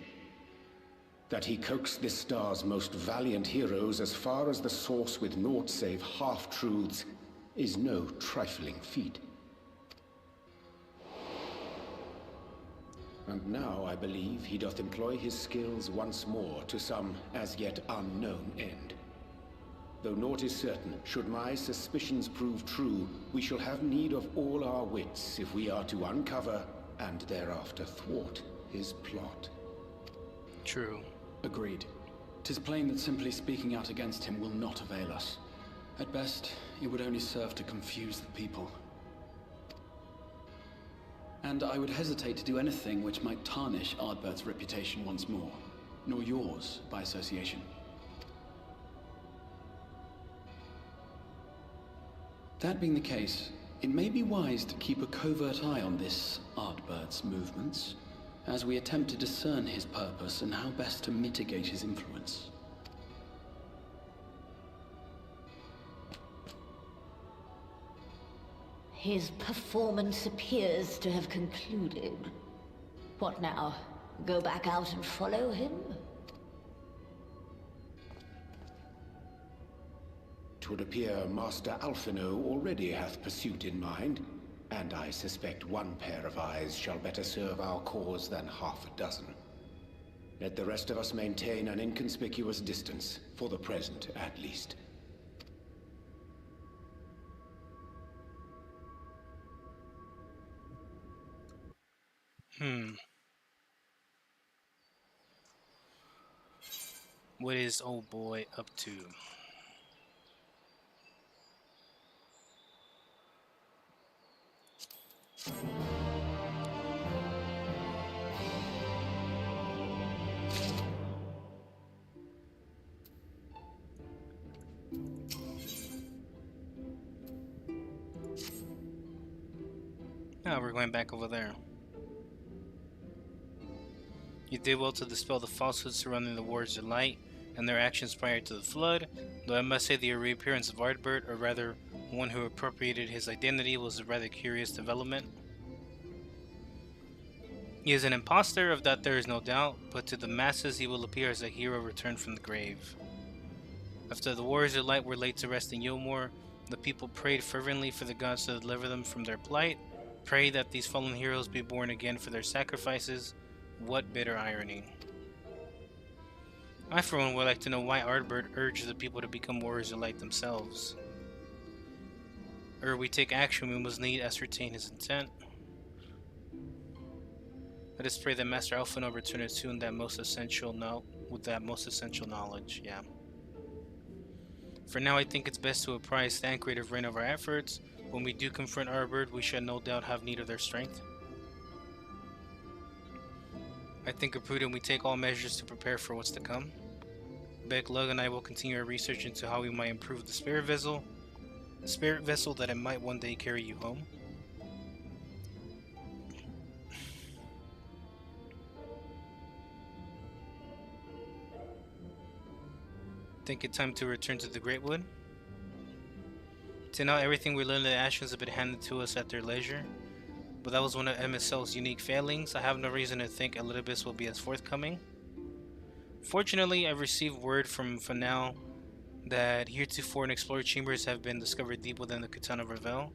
That he coaxed this star's most valiant heroes as far as the source with naught save half-truths is no trifling feat. And now I believe he doth employ his skills once more to some as yet unknown end. Though naught is certain, should my suspicions prove true, we shall have need of all our wits if we are to uncover and thereafter thwart his plot. True. Agreed. 'Tis plain that simply speaking out against him will not avail us. At best, it would only serve to confuse the people. And I would hesitate to do anything which might tarnish Ardbert's reputation once more, nor yours by association. That being the case, it may be wise to keep a covert eye on this Ardbert's movements, as we attempt to discern his purpose and how best to mitigate his influence. His performance appears to have concluded. What now? Go back out and follow him? 'Twould appear Master Alphino already hath pursuit in mind, and I suspect one pair of eyes shall better serve our cause than half a dozen. Let the rest of us maintain an inconspicuous distance, for the present at least. What is old boy up to? Oh, we're going back over there. You did well to dispel the falsehoods surrounding the Warriors of Light and their actions prior to the Flood, though I must say the reappearance of Ardbert, or rather, one who appropriated his identity, was a rather curious development. He is an imposter, of that there is no doubt, but to the masses he will appear as a hero returned from the grave. After the Warriors of Light were laid to rest in Yomor, the people prayed fervently for the gods to deliver them from their plight, prayed that these fallen heroes be born again for their sacrifices. What bitter irony. I for one would like to know why Ardbert urged the people to become Warriors of Light themselves. Or we take action, we must need ascertain his intent. Let us pray that Master Alphino return us soon that most essential with that most essential knowledge. Yeah. For now, I think it's best to apprise Thancred of reign of our efforts. When we do confront Arbord, we shall no doubt have need of their strength. I think it prudent we take all measures to prepare for what's to come. Beck, Lug, and I will continue our research into how we might improve the spirit vessel that it might one day carry you home. Think it time to return to the Great Wood? To now, everything we learned in the Ashes has been handed to us at their leisure, but that was one of MSL's unique failings. I have no reason to think Elidibus will be as forthcoming. Fortunately, I've received word from Fanal that heretofore unexplored chambers have been discovered deep within the Katana Revel.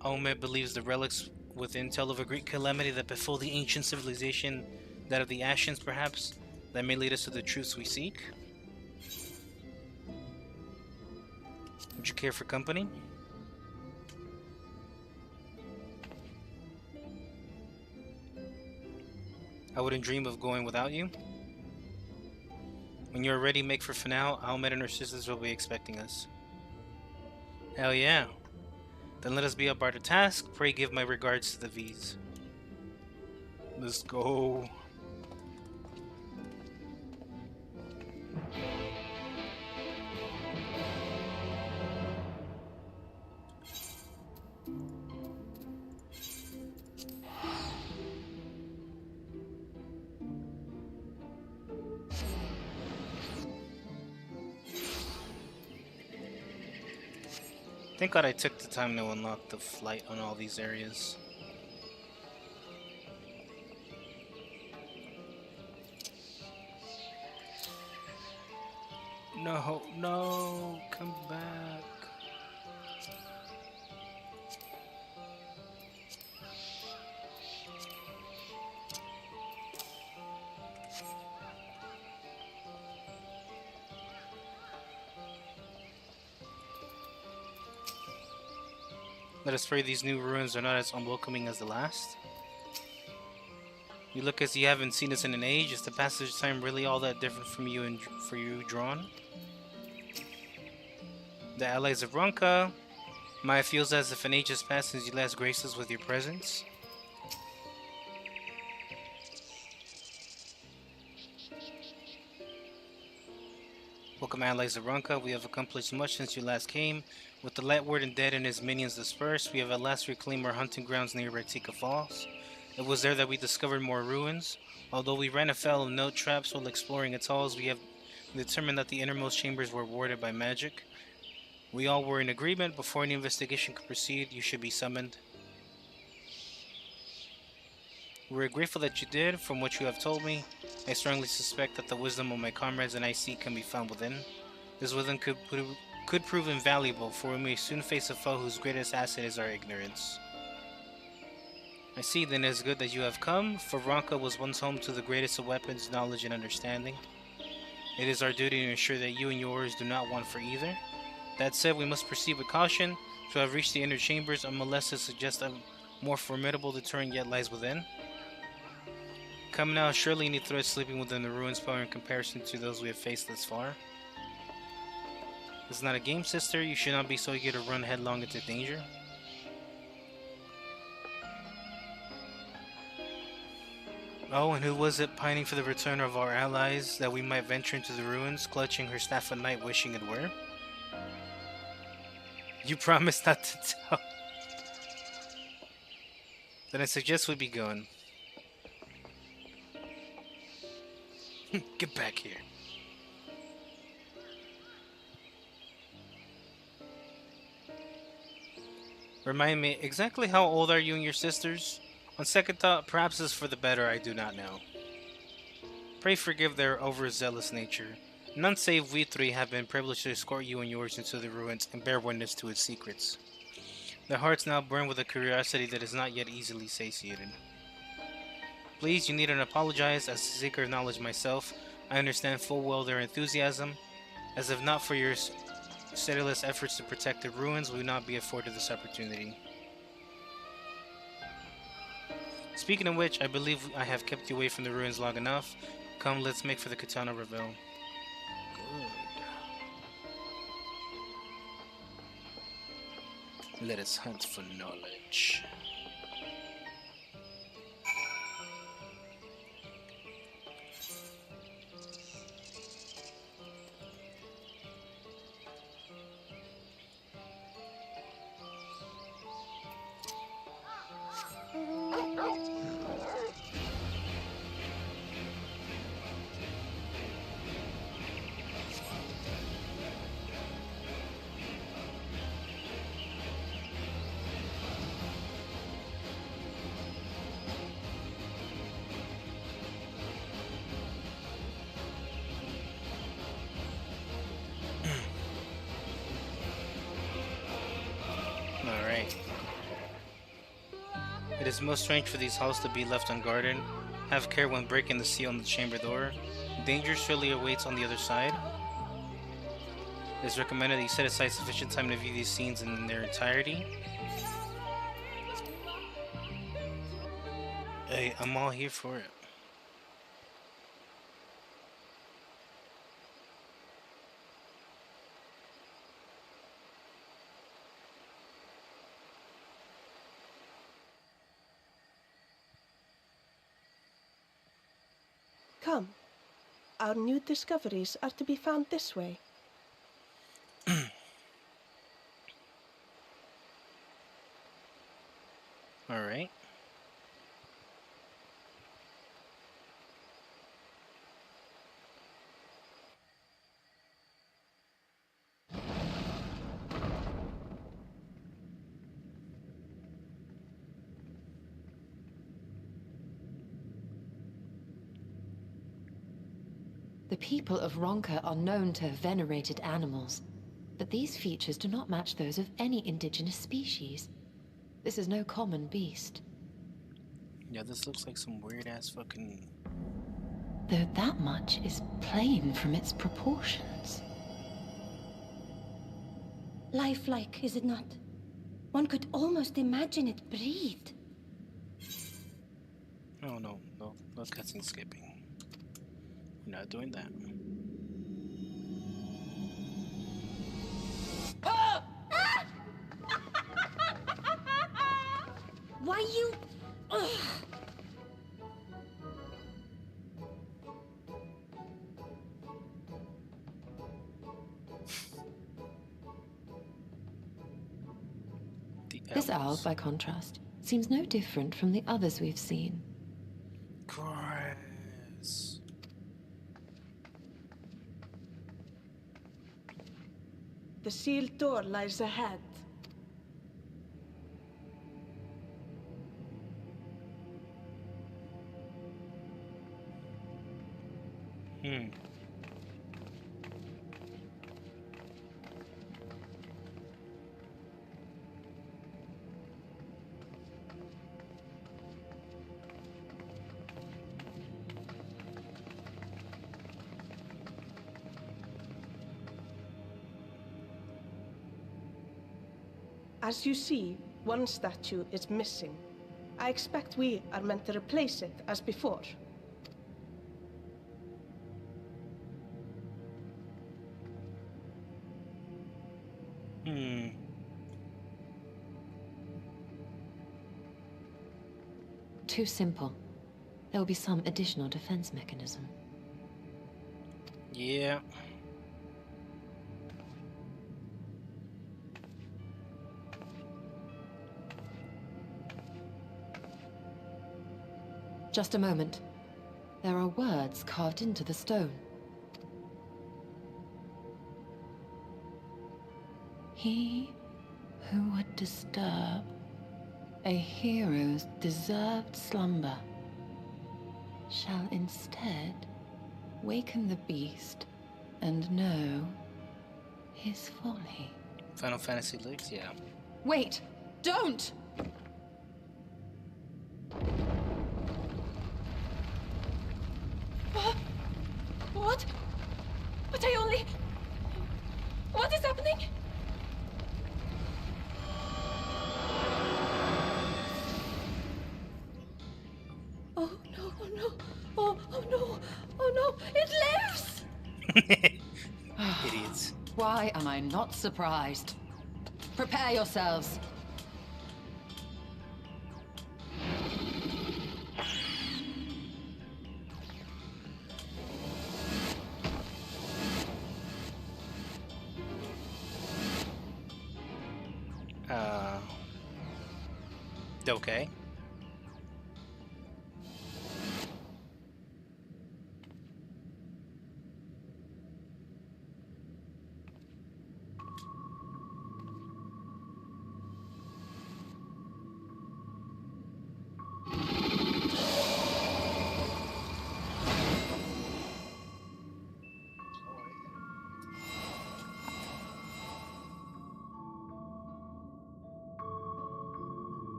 Aomet believes the relics within tell of a great calamity that befell the ancient civilization, that of the Ascians perhaps, that may lead us to the truths we seek. Would you care for company? I wouldn't dream of going without you. When you're ready, make for Fanal. Aomet and her sisters will be expecting us. Hell yeah. Then let us be about our task. Pray give my regards to the V's. Let's go. Thank God I took the time to unlock the flight on all these areas. No, no, come back. Let us pray these new ruins are not as unwelcoming as the last. You look as you haven't seen us in an age. Is the passage of time really all that different from you and for you drawn? The allies of Ronka. Maya feels as if an age has passed since you last graced us with your presence. Welcome, allies of Ronka. We have accomplished much since you last came. With the Lightward and Dead and his minions dispersed, we have at last reclaimed our hunting grounds near Retika Falls. It was there that we discovered more ruins. Although we ran afoul of no traps while exploring atolls, we have determined that the innermost chambers were warded by magic. We all were in agreement. Before any investigation could proceed, you should be summoned. We're grateful that you did. From what you have told me, I strongly suspect that the wisdom of my comrades and I seek can be found within. This wisdom could prove invaluable, for we may soon face a foe whose greatest asset is our ignorance. I see, then it is good that you have come, for Ronka was once home to the greatest of weapons, knowledge, and understanding. It is our duty to ensure that you and yours do not want for either. That said, we must proceed with caution. To have reached the inner chambers unmolested suggests a more formidable deterrent yet lies within. Come now, surely any threat sleeping within the ruins pale in comparison to those we have faced thus far. This is not a game, sister. You should not be so eager to run headlong into danger. Oh, and who was it pining for the return of our allies, that we might venture into the ruins, clutching her staff at night, wishing it were? You promised not to tell. Then I suggest we be going. Get back here. Remind me, exactly how old are you and your sisters? On second thought, perhaps it's for the better, I do not know. Pray forgive their overzealous nature. None save we three have been privileged to escort you and yours into the ruins and bear witness to its secrets. Their hearts now burn with a curiosity that is not yet easily satiated. Please, you needn't apologize, as a seeker of knowledge myself. I understand full well their enthusiasm, as if not for yours, Steadiless efforts to protect the ruins will not be afforded this opportunity. Speaking of which, I believe I have kept you away from the ruins long enough. Come, let's make for the Katana Reveal. Good. Let us hunt for knowledge. Alright. It is most strange for these halls to be left unguarded. Have care when breaking the seal on the chamber door. Danger surely awaits on the other side. It is recommended that you set aside sufficient time to view these scenes in their entirety. Hey, I'm all here for it. Come. Our new discoveries are to be found this way. All right. The people of Ronka are known to have venerated animals, but these features do not match those of any indigenous species. This is no common beast. Yeah, this looks like some weird-ass fucking... Though that much is plain from its proportions. Lifelike, is it not? One could almost imagine it breathed. Oh, no, cutscene skipping. We're not doing that. Why you... Ugh. This owl, by contrast, seems no different from the others we've seen. Gross. The sealed door lies ahead. As you see, one statue is missing. I expect we are meant to replace it as before. Too simple. There will be some additional defense mechanism. Yeah. Just a moment. There are words carved into the stone. He who would disturb a hero's deserved slumber shall instead waken the beast and know his folly. Final Fantasy lyrics, yeah. Wait! Don't! What? But I only... What is happening? Oh no! Oh no! Oh no! It lives! Idiots. Why am I not surprised? Prepare yourselves. Okay.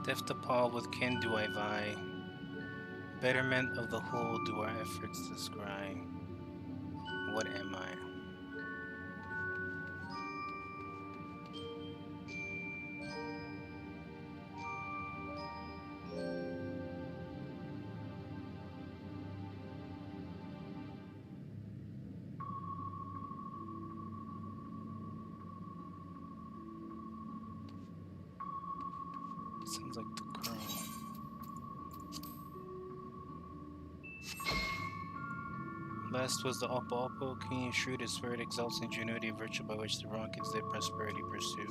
Death to Paul with kin do I vie. Betterment of the whole do our efforts descry. What am I? Sounds like the crow. Last was the Oppo Oppo, keen and shrewd, his spirit exalts ingenuity, virtue by which the wrong kids their prosperity pursue.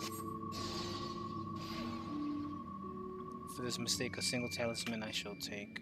For this mistake, a single talisman I shall take.